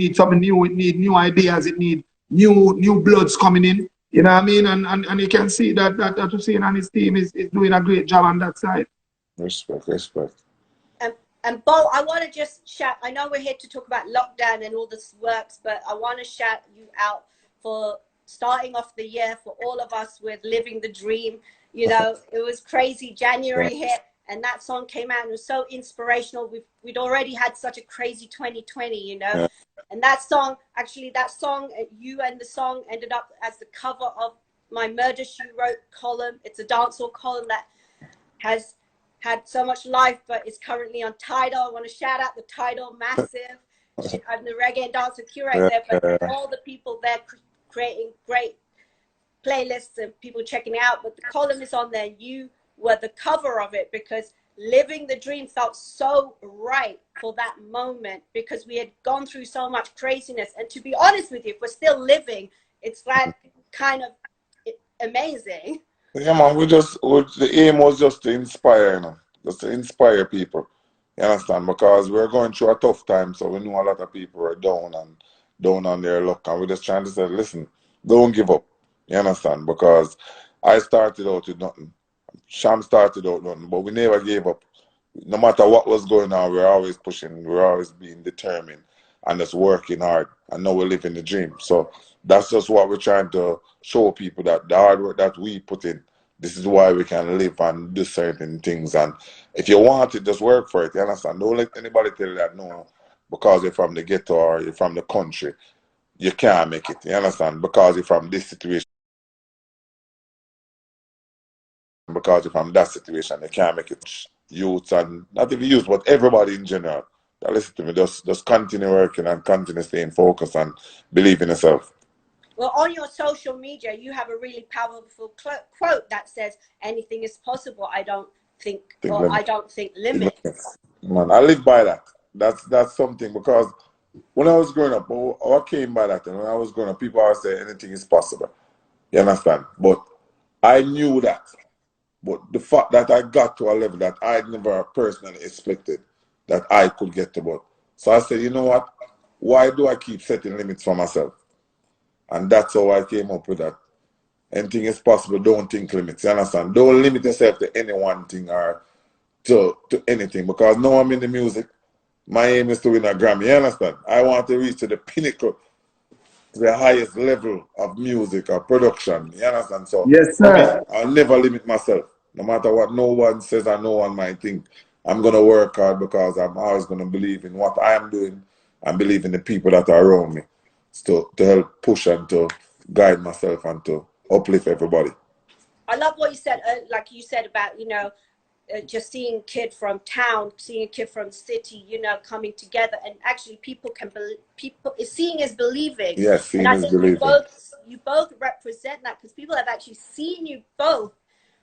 need something new, it need new ideas, it need new bloods coming in. You know what I mean? And you can see that Hussein and his team is doing a great job on that side. Respect, respect. And Bo, I want to just shout, I know we're here to talk about lockdown and all this works, but I want to shout you out for starting off the year for all of us with living the dream. You know, it was crazy. January hit and that song came out and it was so inspirational. We'd already had such a crazy 2020, you know. Yeah. And that song, actually, you and the song ended up as the cover of my Murder, She Wrote column. It's a dancehall column that has had so much life, but is currently on Tidal. I want to shout out the Tidal, massive. I'm the reggae and dancehall curator there, but all the people there creating great playlists and people checking it out. But the column is on there. You were the cover of it because living the dream felt so right for that moment because we had gone through so much craziness. And to be honest with you, if we're still living, it's like kind of amazing. Yeah, man, the aim was just to inspire, you know, just to inspire people. You understand? Because we're going through a tough time, so we know a lot of people are down on their luck, and we're just trying to say, listen, don't give up. You understand? Because I started out with nothing. Sham started out nothing, but we never gave up. No matter what was going on, we're always pushing, we're always being determined, and just working hard. And now we're living the dream. So that's just what we're trying to show people, that the hard work that we put in, this is why we can live and do certain things. And if you want it, just work for it. You understand? Don't let anybody tell you that no, because you're from the ghetto or you're from the country, you can't make it. You understand? Because you're from this situation, because you're from that situation, you can't make it. Youth, and not even youth, but everybody in general that listen to me, just continue working and continue staying focused and believe in yourself. Well, on your social media, you have a really powerful quote that says, anything is possible. I don't think limits. Man, I live by that. That's something, because when I was growing up, I came by that, and when I was growing up, people always say anything is possible. You understand? But I knew that. But the fact that I got to a level that I never personally expected that I could get to. But so I said, you know what? Why do I keep setting limits for myself? And that's how I came up with that. Anything is possible, don't think limits. You understand? Don't limit yourself to any one thing or to anything. Because now I'm in the music, my aim is to win a Grammy. You understand? I want to reach to the pinnacle, to the highest level of music or production. You understand? So yes, sir. I'll never limit myself. No matter what no one says or no one might think, I'm going to work hard because I'm always going to believe in what I am doing and believe in the people that are around me to help push and to guide myself and to uplift everybody. I love what you said, like you said about, you know, just seeing a kid from town, seeing a kid from city, you know, coming together, and actually people can believe. Seeing is believing. Yes, seeing and I is think believing. You both represent that because people have actually seen you both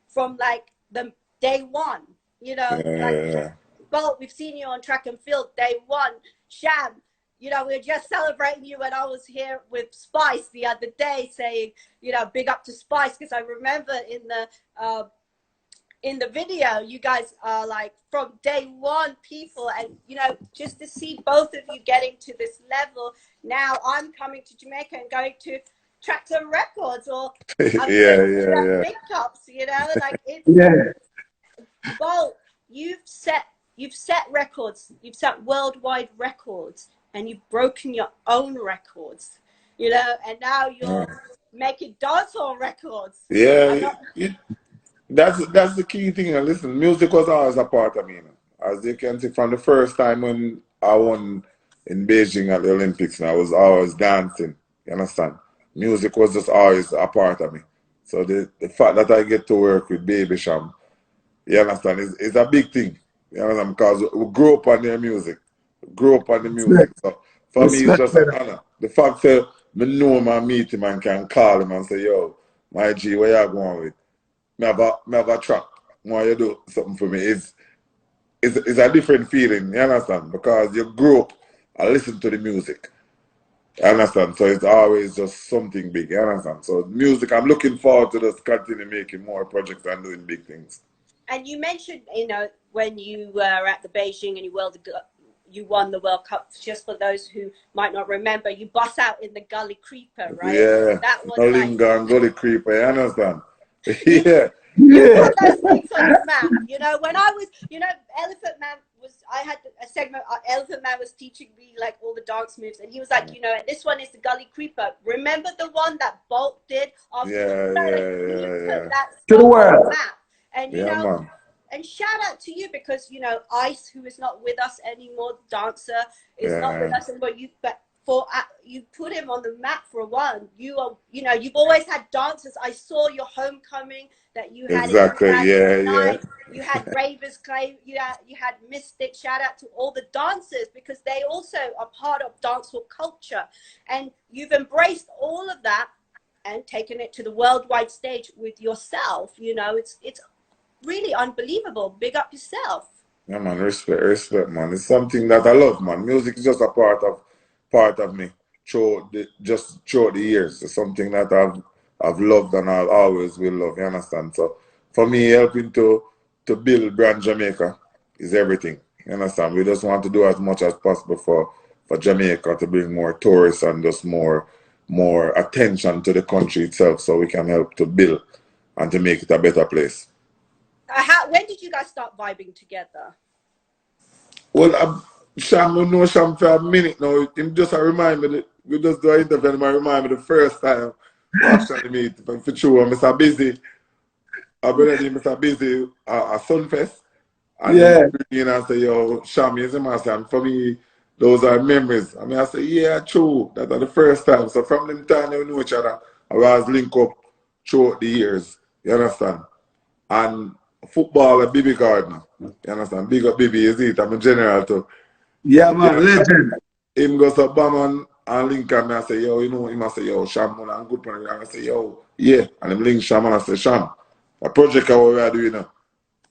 from like the day one. You know, both we've seen you on track and field day one. Sham, you know, we were just celebrating you when I was here with Spice the other day, saying, you know, big up to Spice, because I remember in the video, you guys are like from day one people, and you know, just to see both of you getting to this level. Now I'm coming to Jamaica and going to track some records, or I'm big tops, you know, like it's both. You've set records, you've set worldwide records, and you've broken your own records, you know, and now you're making dancehall records. That's the key thing. And listen, music was always a part of me. You know. As you can see, from the first time when I won in Beijing at the Olympics, and I was always dancing. You understand? Music was just always a part of me. So the fact that I get to work with Baby Cham, you understand, is a big thing. You understand? Because we grew up on their music. Grew up on the music. So for me, it's just an honor. The fact that I know him and meet him and can call him and say, yo, my G, where you going with? Me have a track. Why you do something for me? It's a different feeling, you understand? Because you grew up and listen to the music. You understand? So it's always just something big, you understand? So music, I'm looking forward to just continue making more projects and doing big things. And you mentioned, you know, when you were at the Beijing and you you won the World Cup. Just for those who might not remember, you bust out in the Gully Creeper, right? Yeah, That was Nolinga and Gully Creeper, you understand? Yeah. You put those things on the map. You know, when I was, you know, Elephant Man was, I had a segment, Elephant Man was teaching me like all the dance moves, and he was like, you know, this one is the Gully Creeper. Remember the one that Bolt did after that To the song world. on the map? And, you know, man. and shout out to you because, you know, Ice, who is not with us anymore, the dancer, is not with us anymore. You put him on the map for one. You are, you know, you've always had dancers. I saw your homecoming that you had Exactly, in yeah. You had Ravers Clay, you had Mystic. Shout out to all the dancers because they also are part of dancehall culture. And you've embraced all of that and taken it to the worldwide stage with yourself. You know, it's really unbelievable. Big up yourself. Yeah, man, respect, man. It's something that I love, man. Music is just a part of me through the years. It's something that I've loved and I'll always will love, you understand? So for me, helping to build brand Jamaica is everything. You understand? We just want to do as much as possible for Jamaica to bring more tourists and just more attention to the country itself so we can help to build and to make it a better place. When did you guys start vibing together? Well, Sham, we know Sham for a minute now. Him just remind me, we just do an interview and remind me the first time we actually meet. For sure, Mr. Busy, I brother named Mr. Busy at Sunfest. And he and I say, yo, Sham, you see my son. For me, those are memories. I mean, I say, yeah, true. That are the first time. So from them time we know each other, I was link up throughout the years. You understand? And football at Baby Garden. You understand? Big up Baby, is it? I'm a general too. Yeah, man, legend. Him goes to Bamman and link and I say, yo, you know, him I say, yo, Sham, man, I'm good for him. And I say, yo, yeah. And him link Sham and I say, Sham, a project what we are doing now.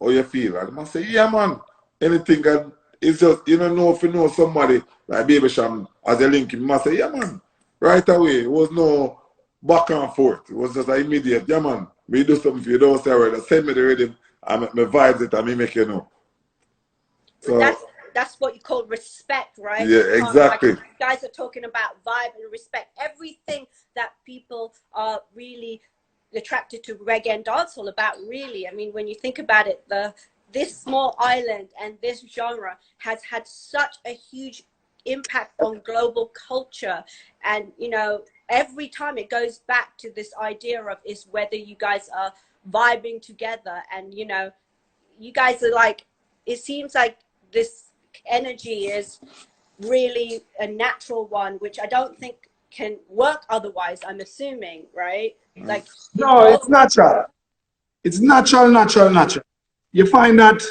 How you feel? And I say, yeah, man. Anything that it's just, you don't know if you know somebody like Baby Cham as a link him, I say, yeah, man. Right away. It was no back and forth. It was just an immediate, yeah, man. We do something for you, don't say already. Send me the rhythm. I me vibes it and me make you know. So that's what you call respect, right? Yeah, exactly. Like, you guys are talking about vibe and respect. Everything that people are really attracted to reggae and dancehall about, really. I mean, when you think about it, this small island and this genre has had such a huge impact on global culture. And, you know, every time it goes back to this idea of is whether you guys are vibing together. And, you know, you guys are like, it seems like this energy is really a natural one, which I don't think can work otherwise, I'm assuming, right? Like, no, it's natural. It's natural. You find that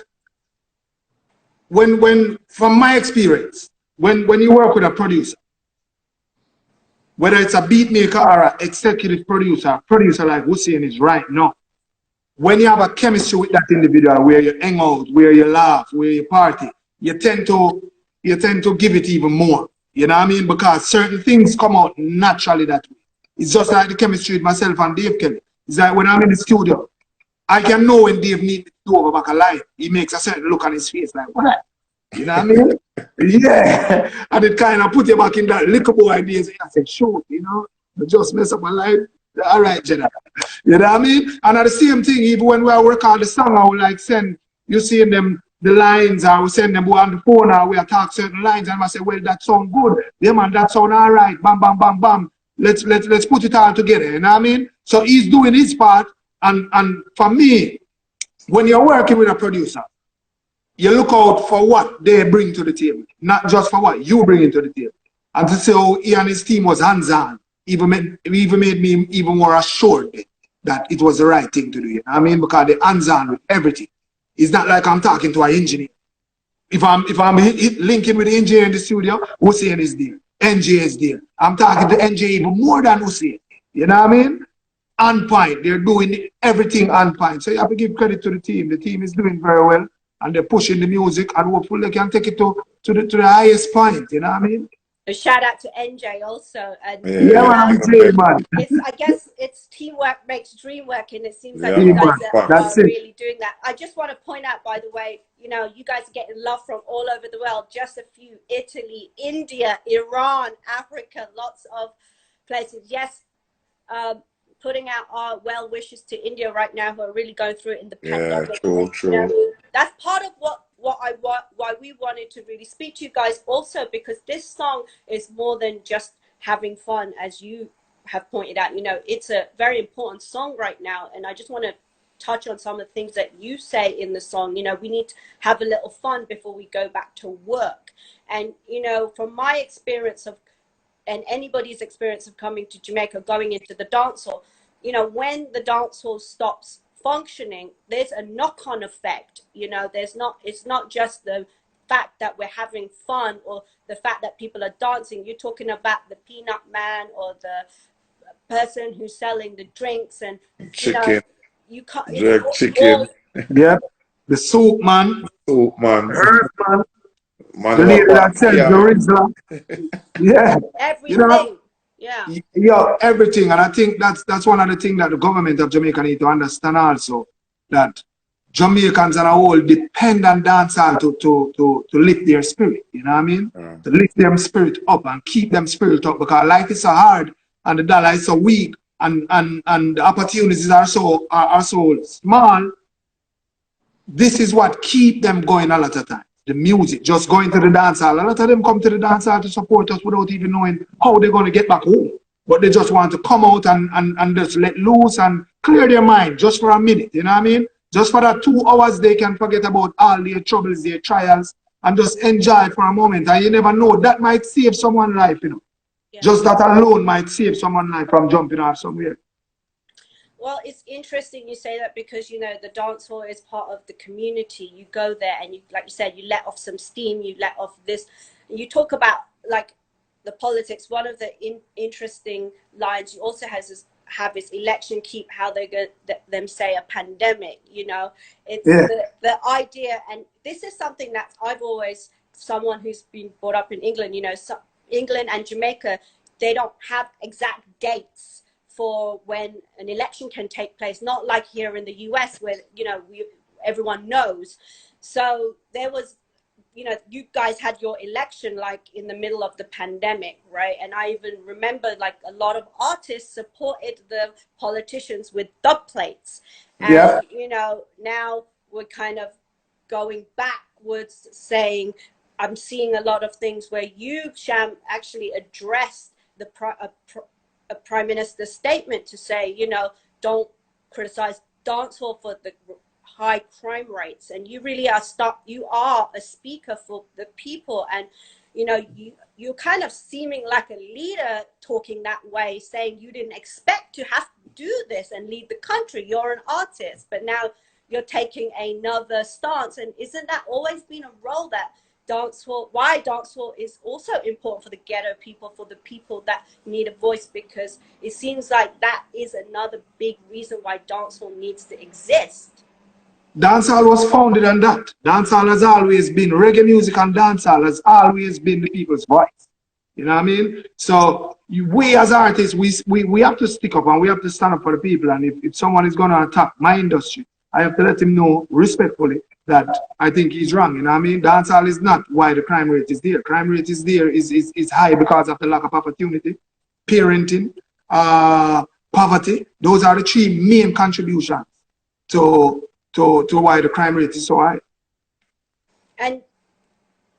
when from my experience, when you work with a producer, whether it's a beat maker or an executive producer like Hussein is right now, when you have a chemistry with that individual, where you hang out, where you laugh, where you party, you tend to give it even more. You know what I mean? Because certain things come out naturally that way. It's just like the chemistry with myself and Dave Kelly. It's like when I'm in the studio, I can know when Dave needs to do over back a line. He makes a certain look on his face like, what? You know what I mean? Yeah. And it kind of put you back in that little boy days. I said, shoot, you know, just mess up my life. All right, Jenna. You know what I mean? And at the same thing, even when we record the song, I would like send, you see them, the lines, I will send them on the phone, or we talk certain lines, and I say, well, that sound good. Yeah, man, that sound all right. Bam, bam, bam, bam. Let's put it all together. You know what I mean? So he's doing his part. And for me, when you're working with a producer, you look out for what they bring to the table, not just for what you bring into the table. And to say how he and his team was hands-on, even made me even more assured that it was the right thing to do. You know what I mean? Because they're hands-on with everything. It's not like I'm talking to an engineer. If I'm linking with the engineer in the studio, Hussein is there. NJ is there. I'm talking to NJ even more than Hussein. You know what I mean? On point. They're doing everything on point. So you have to give credit to the team. The team is doing very well. And they're pushing the music. And hopefully they can take it to the highest point. You know what I mean? A shout out to NJ also, and Yeah, Yeah, you man, know, I'm saying, man. I guess it's teamwork makes dream work, and it seems like yeah, you man. guys Teamwork. Facts. That's are it. really doing that. I just want to point out, by the way, you know, you guys are getting love from all over the world. Just a few: Italy, India, Iran, Africa, lots of places. Yes, putting out our well wishes to India right now, who are really going through it in the Yeah, pandemic. true, You know, true. that's part of why we wanted to really speak to you guys also, because this song is more than just having fun, as you have pointed out. You know, it's a very important song right now, and I just want to touch on some of the things that you say in the song. You know, we need to have a little fun before we go back to work. And you know, from my experience of, and anybody's experience of coming to Jamaica, going into the dance hall, you know, when the dance hall stops functioning, there's a knock-on effect. You know, it's not just the fact that we're having fun or the fact that people are dancing. You're talking about the peanut man or the person who's selling the drinks, and you know, Chicken, you can't, it's jerk all chicken, Yeah. The soup, man. soup, man. Herb, man. Man, The who lady a that sells the backyard. Rizla. Yeah. You know, everything. Yeah. yeah, everything. And I think that's one of the things that the government of Jamaica need to understand also, that Jamaicans and a whole depend on dancehall to lift their spirit. You know what I mean? To lift them spirit up and keep them spirit up, because life is so hard and the dollar is so weak, and the opportunities are so small. This is what keep them going a lot of times. The music, just going to the dance hall. A lot of them come to the dance hall to support us without even knowing how they're going to get back home. But they just want to come out and just let loose and clear their mind just for a minute. You know what I mean? Just for that 2 hours, they can forget about all their troubles, their trials, and just enjoy it for a moment. And you never know, that might save someone's life, you know. Yeah. Just that alone might save someone's life from jumping off somewhere. Well, it's interesting you say that, because you know the dance hall is part of the community. You go there and you, like you said, you let off some steam, you let off this. You talk about like the politics. One of the interesting lines you also have is election keep how they go them say a pandemic. You know, it's the idea, and this is something that I've always, someone who's been brought up in England. You know, England and Jamaica, they don't have exact dates for when an election can take place, not like here in the US where, you know, everyone knows. So there was, you know, you guys had your election like in the middle of the pandemic, right? And I even remember like a lot of artists supported the politicians with dub plates. And, you know, now we're kind of going backwards, saying, I'm seeing a lot of things where you, Sham, actually addressed the a prime minister's statement to say, you know, don't criticize dancehall for the high crime rates, and you really are you are a speaker for the people, and you know, you're kind of seeming like a leader talking that way, saying you didn't expect to have to do this and lead the country. You're an artist, but now you're taking another stance. And isn't that always been a role that why dancehall is also important for the ghetto people, for the people that need a voice? Because it seems like that is another big reason why dancehall needs to exist. Dancehall was founded on that. Dancehall has always been, reggae music and dancehall has always been the people's voice. You know what I mean? So we as artists, we have to stick up and we have to stand up for the people. And if someone is going to attack my industry, I have to let him know respectfully that I think he's wrong. You know what I mean? Dancehall is not why the crime rate is there. Crime rate is there is high because of the lack of opportunity, parenting, poverty. Those are the three main contributions to why the crime rate is so high. And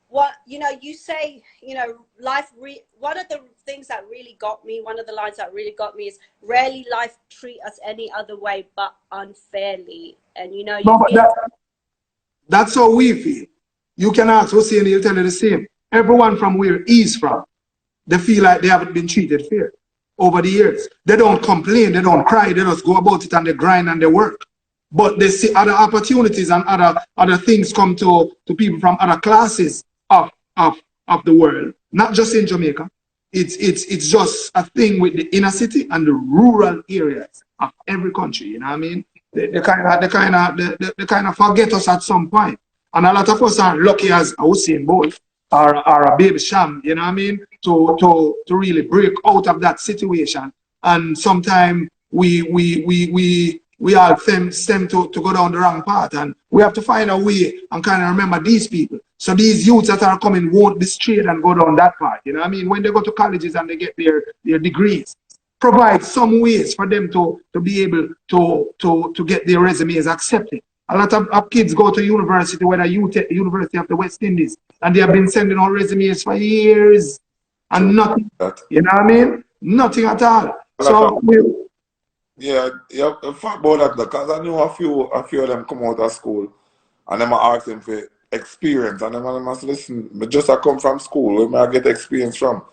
what, you know, you say, you know, one of the things that really got me, one of the lines that really got me is, rarely life treat us any other way but unfairly. And you know, that's how we feel. You can ask Hussein, he'll tell you the same. Everyone from where he's from, they feel like they haven't been treated fair over the years. They don't complain, they don't cry, they just go about it and they grind and they work. But they see other opportunities and other things come to people from other classes of the world, not just in Jamaica. It's just a thing with the inner city and the rural areas of every country. You know what I mean? They kind of forget us at some point. And a lot of us are lucky, as Hussein both, or a Baby Cham, you know what I mean? To really break out of that situation. And sometimes we all them to go down the wrong path, and we have to find a way and kind of remember these people. So these youths that are coming won't be straight and go down that path. You know what I mean? When they go to colleges and they get their degrees, provide some ways for them to be able to get their resumes accepted. A lot of kids go to university, whether University of the West Indies, and they have been sending out resumes for years and nothing. You know what I mean? Nothing at all. So yeah, fact about that because I know a few of them come out of school and them I ask them for experience and them must listen. But just I come from school, where I get experience from.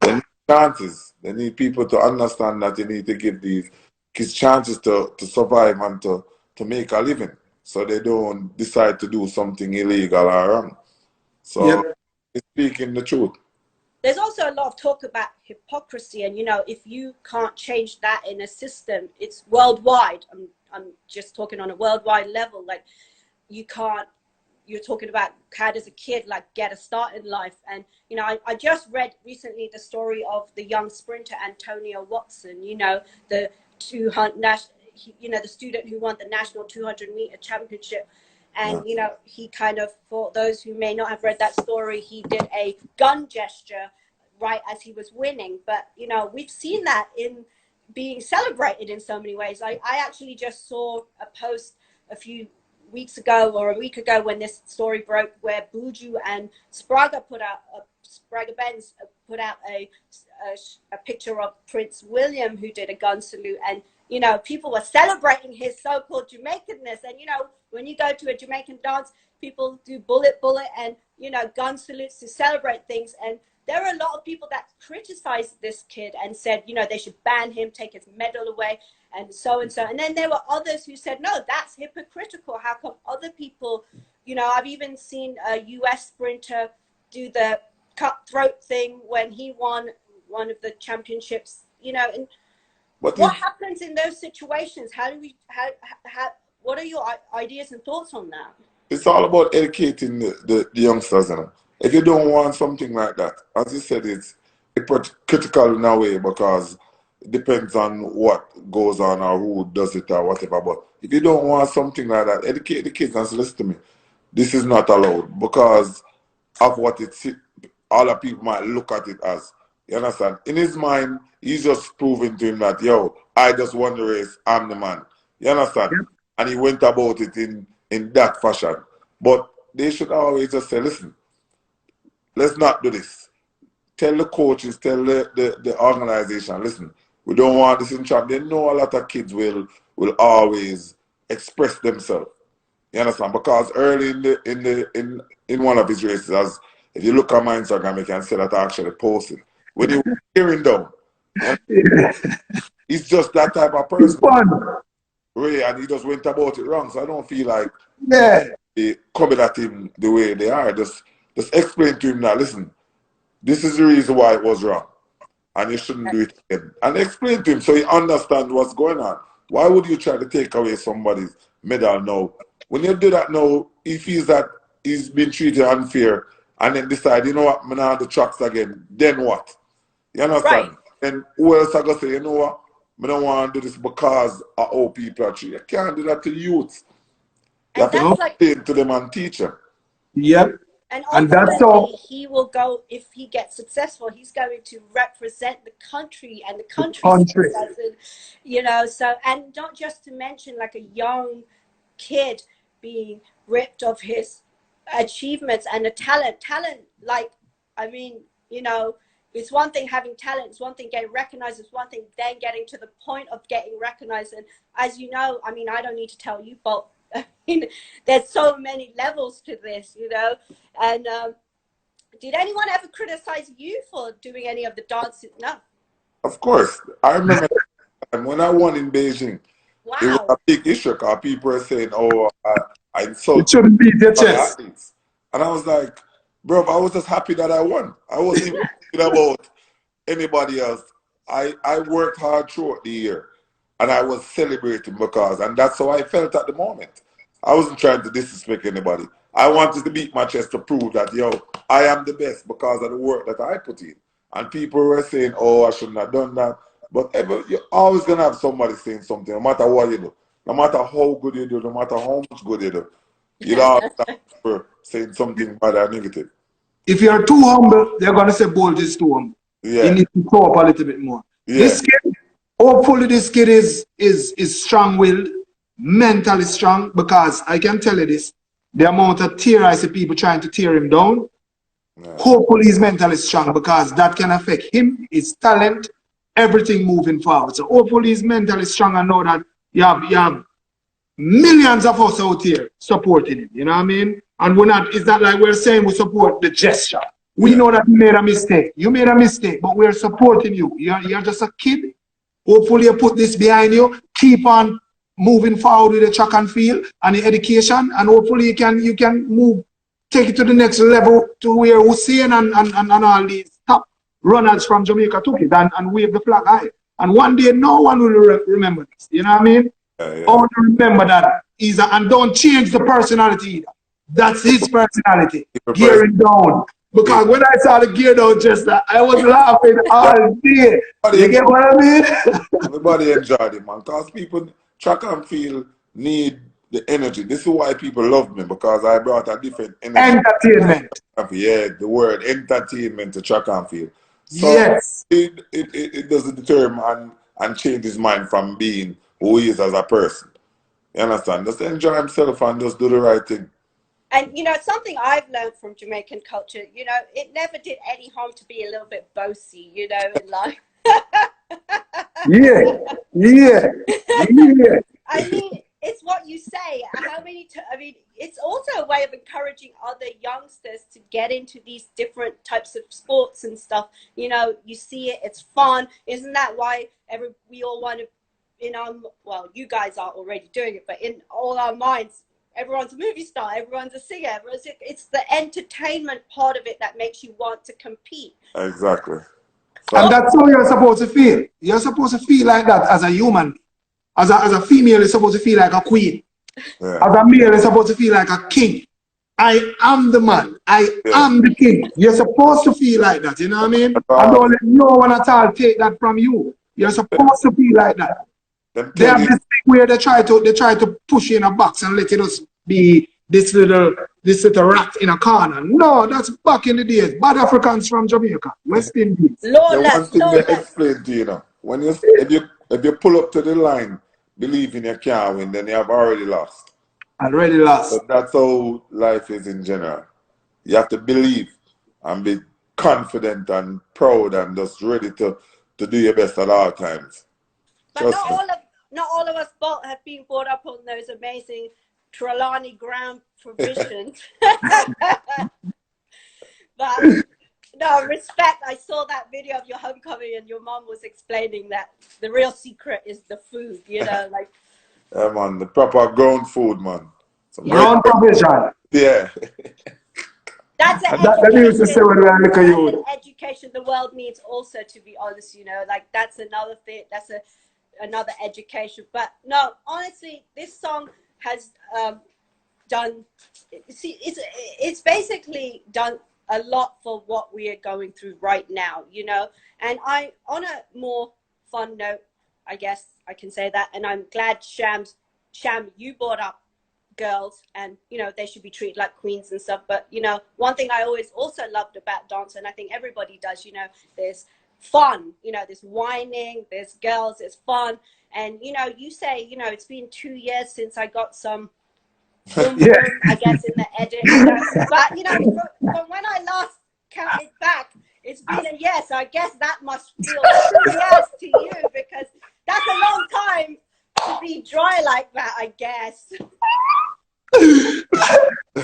They need chances. They need people to understand that you need to give these kids chances to survive and to make a living, so they don't decide to do something illegal or wrong. So it's speaking the truth. There's also a lot of talk about hypocrisy, and if you can't change that in a system, it's worldwide. I'm just talking on a worldwide level. Like you can't. You're talking about how does a kid like get a start in life, and I just read recently the story of the young sprinter Antonio Watson. The 200 the student who won the national 200-meter championship. And, he kind of, for those who may not have read that story, he did a gun gesture right as he was winning. But, we've seen that in being celebrated in so many ways. I actually just saw a post a few weeks ago or a week ago when this story broke where Buju and Sprague Benz put out a picture of Prince William, who did a gun salute. And, people were celebrating his so-called Jamaicanness. And, when you go to a Jamaican dance, people do bullet and, gun salutes to celebrate things. And there are a lot of people that criticized this kid and said, they should ban him, take his medal away, and so. And then there were others who said, no, that's hypocritical. How come other people, I've even seen a US sprinter do the cutthroat thing when he won one of the championships, and what happens in those situations? What are your ideas and thoughts on that? It's all about educating the youngsters. If you don't want something like that, as you said, it's critical in a way because it depends on what goes on or who does it or whatever. But if you don't want something like that, educate the kids and say, listen to me, this is not allowed because of what other people might look at it as. You understand? In his mind, he's just proving to him that, I just won the race, I'm the man. You understand? Yep. And he went about it in that fashion. But they should always just say, listen, let's not do this. Tell the coaches, tell the organization, listen, we don't want this in trap. They know a lot of kids will always express themselves. You understand? Because early in one of his races, as if you look at my Instagram, you can see that I actually posted. When he was tearing down, he's just that type of person. Really, and he just went about it wrong. So I don't feel like they coming at him the way they are. Just explain to him that, listen, this is the reason why it was wrong. And you shouldn't do it again. And explain to him so he understands what's going on. Why would you try to take away somebody's medal now? When you do that now, he feels that he's been treated unfair and then decide, I'm going to have the tracks again. Then what? You understand? Right. And who else are going to say, what? I don't want to do this because of how people are treated. You can't do that to youth. You have to explain to them and teach them. Yep. And that's all. He will go, if he gets successful, he's going to represent the country and the country's success. So, and not just to mention like a young kid being ripped of his achievements and the talent, it's one thing having talent, it's one thing getting recognized, it's one thing then getting to the point of getting recognized. And as you know, I don't need to tell you, but there's so many levels to this, And did anyone ever criticize you for doing any of the dances? No. Of course. I remember when I won in Beijing, wow. It was a big issue because people were saying, I insulted it shouldn't be their chest. Athletes. And I was like, bro, I was just happy that I won. I wasn't even thinking about anybody else. I worked hard throughout the year and I was celebrating and that's how I felt at the moment. I wasn't trying to disrespect anybody. I wanted to beat my chest to prove that, I am the best because of the work that I put in. And people were saying, oh, I shouldn't have done that. But you're always going to have somebody saying something, no matter what you do. No matter how good you do, no matter how much good you do. You don't always have people saying something bad or negative. If you're too humble, they're going to say Bolt is too humble. Yeah. You need to grow up a little bit more. Yeah. This kid, hopefully this kid is strong-willed, mentally strong, because I can tell you this, the amount of tear I see people trying to tear him down, hopefully he's mentally strong, because that can affect him, his talent, everything moving forward. So hopefully he's mentally strong and know that you have millions of us out here supporting him, you know what I mean? And we're not, it's not like we're saying we support the gesture. We know that you made a mistake. You made a mistake, but we're supporting you. You're just a kid. Hopefully you put this behind you. Keep on moving forward with the track and field and the education, and hopefully you can move, take it to the next level to where Usain and all these top runners from Jamaica took it and wave the flag high. And one day no one will remember this. You know what I mean? Only remember that and don't change the personality either. That's his personality. Gearing down. Because when I saw the gear down gesture, I was laughing all day. You get what I mean? Everybody enjoyed it, man. Because people, track and field, need the energy. This is why people love me, because I brought a different energy. Entertainment. Yeah, the word entertainment to track and field. So yes. It doesn't deter him and change his mind from being who he is as a person. You understand? Just enjoy himself and just do the right thing. And, you know, something I've learned from Jamaican culture, you know, it never did any harm to be a little bit bossy, you know, in life. Yeah. I mean, it's what you say. I mean, it's also a way of encouraging other youngsters to get into these different types of sports and stuff. You know, you see it, it's fun. Isn't that why we all want to, well, you guys are already doing it, but in all our minds, everyone's a movie star, everyone's a singer. It's the entertainment part of it that makes you want to compete. Exactly. So, and that's how you're supposed to feel. You're supposed to feel like that as a human. As a female, you're supposed to feel like a queen. Yeah. As a male, you're supposed to feel like a king. I am the man. I am the king. You're supposed to feel like that. You know what I mean? And don't let no one at all take that from you. You're supposed to feel like that. They have this thing where they try to push you in a box and let it just be this little rat in a corner. No, that's back in the days. Bad Africans from Jamaica, West Indies. The one thing they explain to you, know, when if you pull up to the line, believing you can't win, then you have already lost. Already lost. But that's how life is in general. You have to believe and be confident and proud and just ready to do your best at all times. But not all of us have been brought up on those amazing Trelawney ground provisions. But no, respect. I saw that video of your homecoming and your mom was explaining that the real secret is the food, you know, like. Yeah, man, the proper ground food, man. Ground provision. Yeah. That's an education the world needs also, to be honest, you know, like that's another thing, that's another education. But no, honestly, this song has done, see, it's basically done a lot for what we are going through right now, you know. And on a more fun note, I guess I can say that, and I'm glad Sham, you brought up girls, and you know they should be treated like queens and stuff. But you know, one thing I always also loved about dance, and I think everybody does, you know, there's fun, you know, there's whining, there's girls, there's fun. And you know, you say, you know, it's been 2 years since I got some boom, boom, I guess in the edit, you know? But you know, from when I last counted back, it's been a year, so I guess that must feel 2 years to you, because that's a long time to be dry like that, I guess.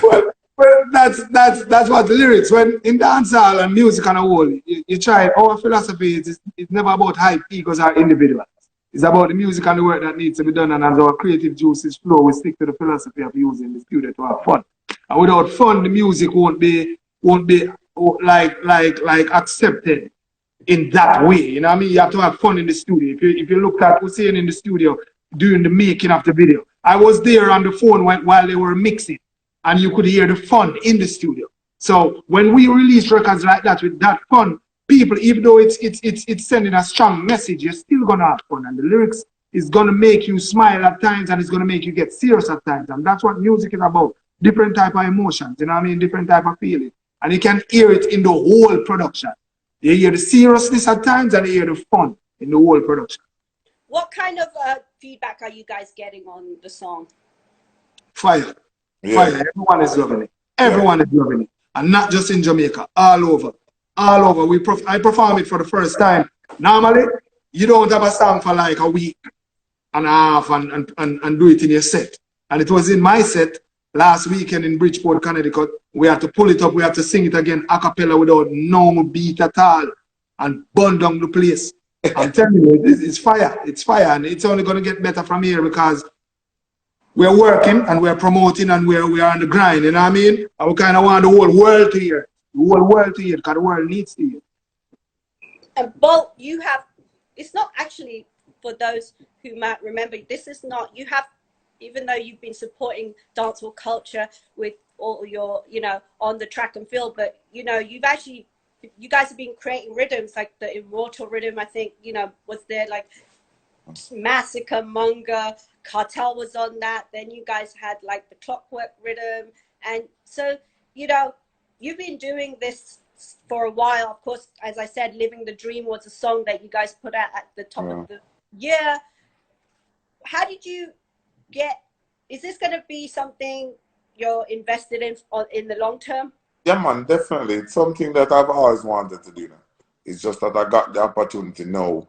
well, that's what the lyrics, when in dancehall and music and a whole, you try, our philosophy is it's never about hype egos or individuals. It's about the music and the work that needs to be done, and as our creative juices flow, we stick to the philosophy of using the studio to have fun. And without fun, the music won't be like accepted in that way. You know what I mean? You have to have fun in the studio. If you looked at Usain in the studio during the making of the video, I was there on the phone while they were mixing, and you could hear the fun in the studio. So when we release records like that with that fun, people, even though it's sending a strong message, you're still gonna have fun, and the lyrics is gonna make you smile at times, and it's gonna make you get serious at times, and that's what music is about. Different type of emotions, you know what I mean? Different type of feeling, and you can hear it in the whole production. You hear the seriousness at times, and you hear the fun in the whole production. What kind of feedback are you guys getting on the song? Fire, Yeah. fire. Everyone is loving it. Everyone is loving it, and not just in Jamaica, all over, all over. I perform it for the first time. Normally, you don't have a song for like a week and a half and do it in your set. And it was in my set last weekend in Bridgeport, Connecticut. We had to pull it up. We had to sing it again a cappella without no beat at all and burn down the place. I'm telling you, it's fire. It's fire, and it's only going to get better from here because we're working and we're promoting and we are on the grind, you know what I mean? And we kind of want the whole world to hear. The whole world to hear, because the world needs to hear. And Bolt, you have, it's not actually, for those who might remember, this is not, you have, even though you've been supporting dancehall culture with all your, you know, on the track and field, but, you know, you guys have been creating rhythms, like the Immortal rhythm, I think, you know, was there, like Massacre, Munga, Cartel was on that. Then you guys had like the Clockwork rhythm. And so, you know, you've been doing this for a while. Of course, as I said, Living the Dream was a song that you guys put out at the top of the year. How did you get, is this going to be something you're invested in the long term? Yeah, man, definitely. It's something that I've always wanted to do now. It's just that I got the opportunity now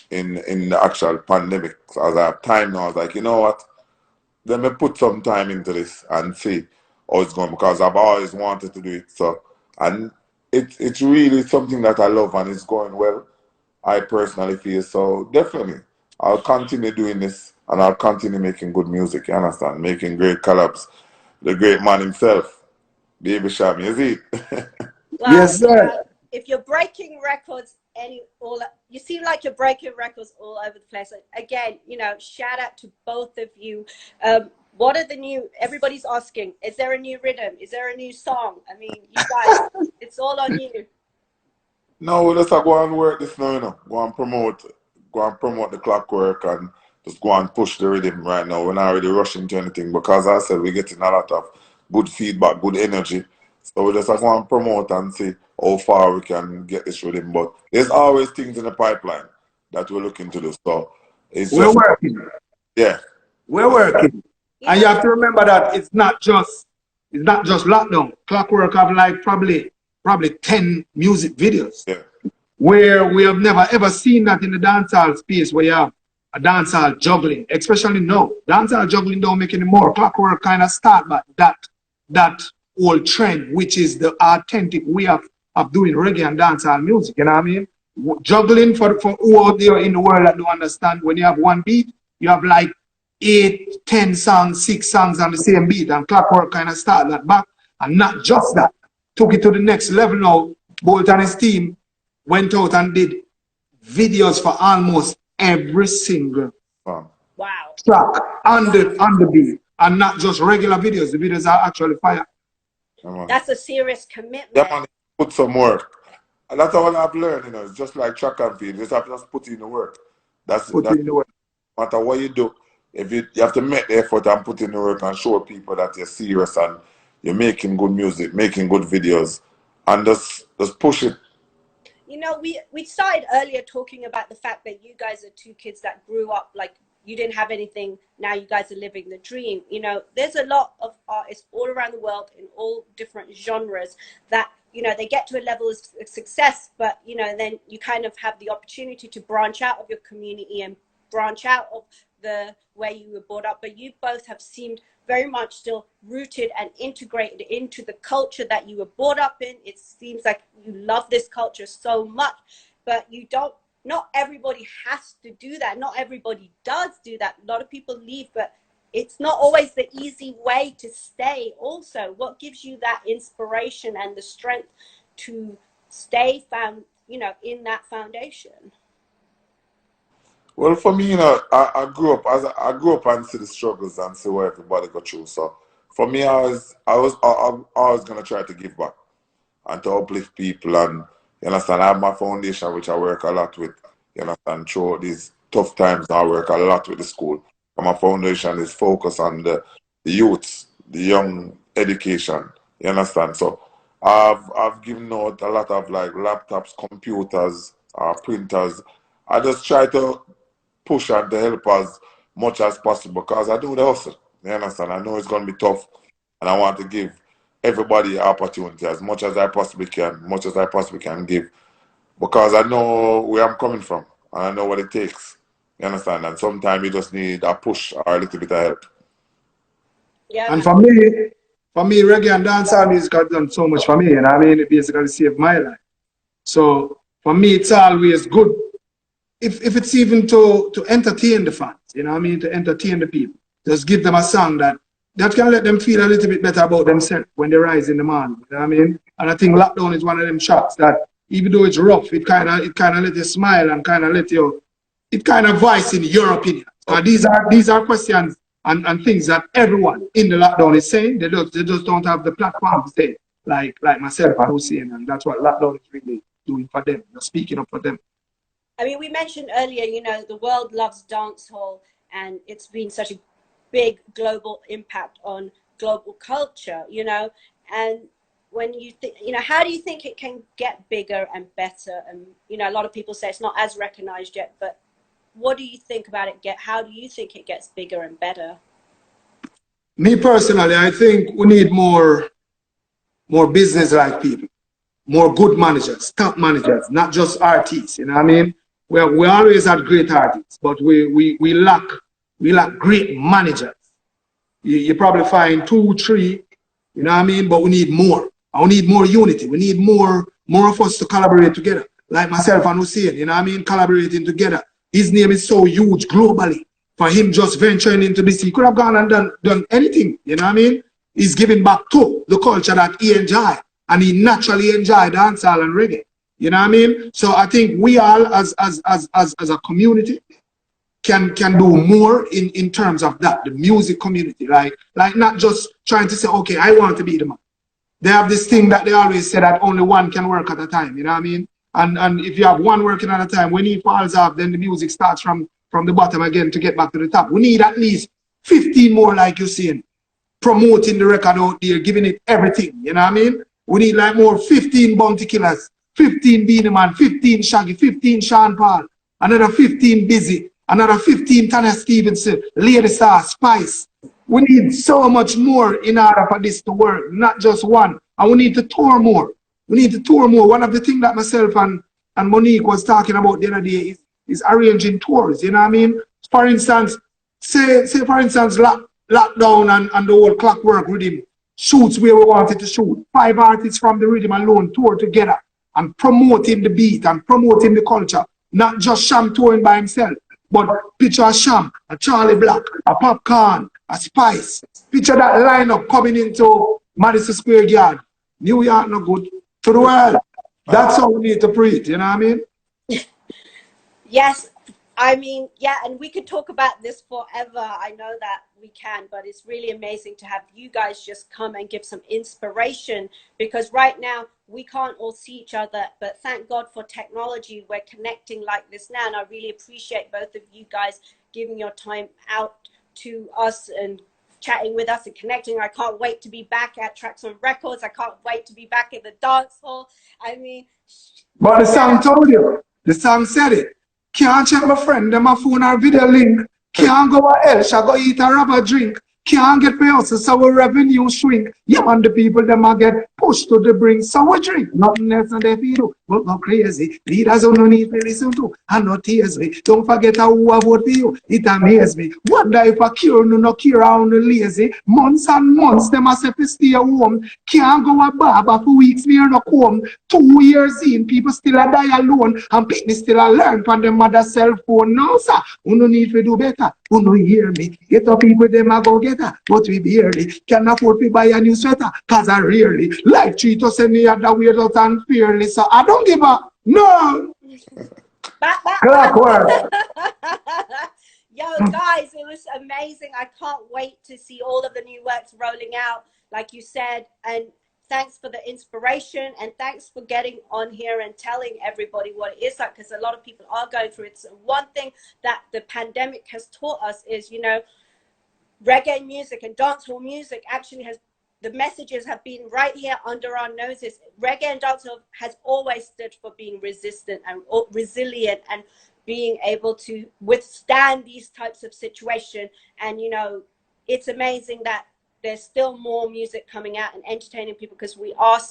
in the actual pandemic. So as I have time now, I was like, you know what? Let me put some time into this and see how it's going, because I've always wanted to do it. So, and it's really something that I love and it's going well, I personally feel. So definitely, I'll continue doing this and I'll continue making good music, you understand? Making great collabs. The great man himself, Baby Cham, you see? Well, Yes, sir. If you're breaking records, you seem like you're breaking records all over the place. Again, you know, shout out to both of you. What are the new? Everybody's asking, is there a new rhythm? Is there a new song? I mean, you guys, it's all on you. No, we'll just go and work this now, you know. Go and promote the Clockwork and just go and push the rhythm right now. We're not really rushing to anything because as I said, we're getting a lot of good feedback, good energy. So we just go and promote and see how far we can get this rhythm. But there's always things in the pipeline that we're looking to do. So We're working. Yeah. We're working. And you have to remember that it's not just lockdown. Clockwork have like probably 10 music videos. Yeah. Where we have never ever seen that in the dancehall space, where you have a dancehall juggling, especially now. Dancehall juggling don't make any more. Clockwork kind of start, but that old trend, which is the authentic way of doing reggae and dancehall music, you know what I mean? Juggling for who out there in the world that don't understand, when you have one beat, you have like 8, 10 songs, 6 songs on the same beat, and Clockwork kind of start that back. And not just that, took it to the next level now. Bolt and his team went out and did videos for almost every single track on the beat, and not just regular videos. The videos are actually fire. That's a serious commitment. Yeah, man, put some work. And that's all I've learned, you know. It's just like track and field. You just have to just put in the work. That's in the work. No matter what you do, if you have to make the effort and put in the work and show people that you're serious and you're making good music, making good videos, and just push it. You know, we started earlier talking about the fact that you guys are 2 kids that grew up, like, you didn't have anything, now you guys are living the dream. You know, there's a lot of artists all around the world in all different genres that, you know, they get to a level of success, but, you know, then you kind of have the opportunity to branch out of your community and branch out of the way you were brought up. But you both have seemed very much still rooted and integrated into the culture that you were brought up in. It seems like you love this culture so much, but you don't, not everybody has to do that. Not everybody does do that. A lot of people leave, but it's not always the easy way to stay also. What gives you that inspiration and the strength to stay found, you know, in that foundation? Well, for me, you know, I grew up and see the struggles and see what everybody go through. So for me, I was always gonna try to give back. and to uplift people. And you understand, I have my foundation, which I work a lot with. You understand, through these tough times, I work a lot with the school. And my foundation is focused on the youths, the young education. You understand? So I've given out a lot of like laptops, computers, printers. I just try to push and to help as much as possible because I do the hustle. You understand? I know it's going to be tough, and I want to give everybody opportunity as much as I possibly can, much as I possibly can give, because I know where I'm coming from and I know what it takes. You understand? And sometimes you just need a push or a little bit of help. Yeah, And for me, reggae and dancehall music has done so much for me. And I mean, it basically saved my life. So for me, it's always good if it's even to entertain the fans, you know what I mean, to entertain the people. Just give them a song that can let them feel a little bit better about themselves when they rise in the morning. You know what I mean? And I think lockdown is one of them shots that even though it's rough, it kind of let you smile and kind of let you, it kind of voice in your opinion. These are questions and things that everyone in the lockdown is saying. They just don't have the platform to say, like myself and Usain, and that's what lockdown is really doing for them. You're speaking up for them. I mean, we mentioned earlier, you know, the world loves dancehall, and it's been such a big global impact on global culture, you know. And when you think, you know, how do you think it can get bigger and better? And, you know, a lot of people say it's not as recognized yet, but what do you think about it? How do you think it gets bigger and better? Me personally, I think we need more business-like people, more good managers, top managers, not just artists. You know what I mean? We always had great artists, but we lack great managers. You probably find 2, 3, you know what I mean? But we need more. And we need more unity. We need more of us to collaborate together. Like myself and Usain, you know what I mean? Collaborating together. His name is so huge globally. For him just venturing into this, he could have gone and done anything, you know what I mean? He's giving back to the culture that he enjoyed. And he naturally enjoyed dancehall and reggae. You know what I mean? So I think we all as a community can do more in terms of that, the music community. Like not just trying to say, okay, I want to be the man. They have this thing that they always say that only one can work at a time, you know what I mean? And if you have one working at a time, when he falls off, then the music starts from the bottom again to get back to the top. We need at least 15 more, like you're saying, promoting the record out there, giving it everything, you know what I mean? We need like more 15 Bounty Killers, 15 Beenie Man, 15 Shaggy, 15 Sean Paul, another 15 Busy, another 15 Tanya Stevenson, Lady Star, Spice. We need so much more in order for this to work, not just one. And we need to tour more. We need to tour more. One of the things that myself and Monique was talking about the other day is arranging tours, you know what I mean? For instance, say for instance, lockdown and the whole Clockwork Rhythm shoots where we wanted to shoot. 5 artists from the rhythm alone tour together and promoting the beat and promoting the culture. Not just Sham touring by himself, but picture a Sham, a Charlie Black, a Popcorn, a Spice. Picture that lineup coming into Madison Square Yard. New York no good to the world. That's how we need to preach, you know what I mean? Yes, I mean, yeah, and we could talk about this forever. I know that we can, but it's really amazing to have you guys just come and give some inspiration, because right now we can't all see each other, but thank God for technology. We're connecting like this now, and I really appreciate both of you guys giving your time out to us and chatting with us and connecting. I can't wait to be back at Tracks on Records. I can't wait to be back in the dance hall. I mean, but the song told you, the song said it. Can't check my friend, them my phone or video link. Can't go a hell, shall go eat a rubber drink. Can't get pay us, so our revenue shrink. Yeah, and the people them a get pushed to the brink, so we drink. Nothing else and they feel, but go crazy. Leaders who no need to listen to, and not tears me. Don't forget who I vote for you, it amaze me. Wonder if a cure no cure on the lazy. Months and months, them a say to stay home. Can't go a barber for weeks, we are no home. 2 years in, people still a die alone, and people still a learn from their mother's cell phone. No, sir, who no need to do better. Who no hear me? Get up people, them a go get her, but we barely can afford to buy a new sweater, cause I rarely like treat us any other weird out unfairly. So I don't give a no. Clockwork. Yo, guys, it was amazing. I can't wait to see all of the new works rolling out, like you said. And Thanks for the inspiration, and thanks for getting on here and telling everybody what it is like, because a lot of people are going through it. So one thing that the pandemic has taught us is, you know, reggae music and dancehall music actually has, the messages have been right here under our noses. Reggae and dancehall has always stood for being resistant and resilient and being able to withstand these types of situations. And, you know, it's amazing that there's still more music coming out and entertaining people, because we are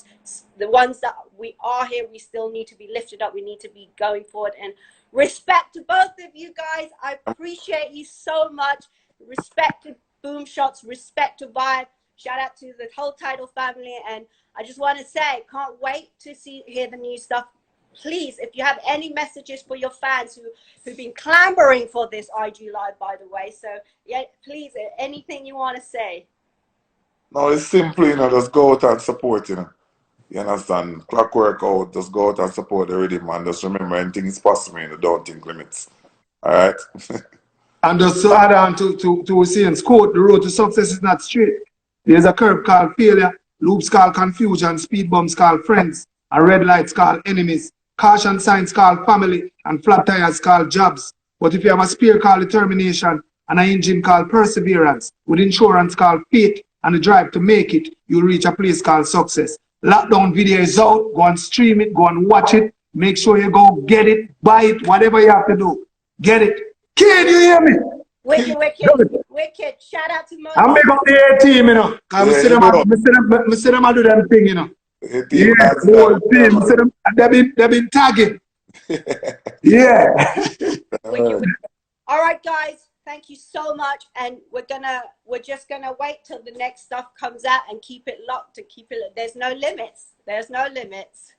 the ones that we are here. We still need to be lifted up. We need to be going forward. And respect to both of you guys. I appreciate you so much. Respect to Boom Shots. Respect to Vibe. Shout out to the whole Tidal family. And I just want to say, can't wait to hear the new stuff. Please, if you have any messages for your fans who've been clamoring for this IG Live, by the way. So, yeah, please, anything you want to say. No, it's simple, you know, just go out and support, you know. You understand? Clockwork out, just go out and support the rhythm, and just remember anything is possible, you know, don't think limits. All right? And just to add on to Usain's quote, the road to success is not straight. There's a curve called failure, loops called confusion, speed bumps called friends, and red lights called enemies, caution signs called family, and flat tires called jobs. But if you have a spear called determination, and an engine called perseverance, with insurance called faith, and a drive to make it, you'll reach a place called success. Lockdown video is out. Go and stream it. Go and watch it. Make sure you go get it, buy it, whatever you have to do. Get it. Can you hear me? Wicked. Shout out to Mo. I'm big up the A team, you know. Cause I see them do them thing, you know. Yeah, the whole team. They've been tagging. Yeah. Wicked. All right, guys. Thank you so much, and we're just gonna wait till the next stuff comes out and keep it locked and keep it. There's no limits. There's no limits.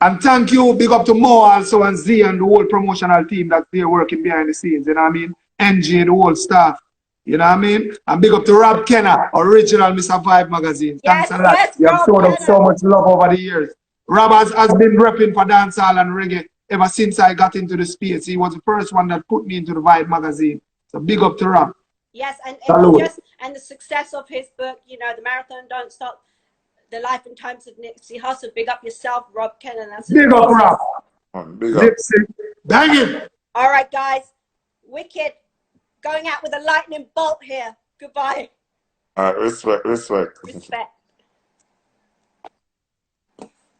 And thank you, big up to Mo also and Z and the whole promotional team that's there working behind the scenes. You know what I mean? NG, the whole staff. You know what I mean? And big up to Rob Kenner, original Mr. Vibemagazine. Thanks a lot. Yes, You have shown us so much love over the years. Rob has been repping for dancehall and reggae ever since I got into the space. He was the first one that put me into the Vibemagazine. So big up to Rob. Yes, and the success of his book, you know, The Marathon Don't Stop, The Life and Times of Nipsey Hussle. Big up yourself, Rob Kennan. That's big up, Rob. Big up. Bang it. All right, guys. Wicked. Going out with a lightning bolt here. Goodbye. All right, respect. Respect.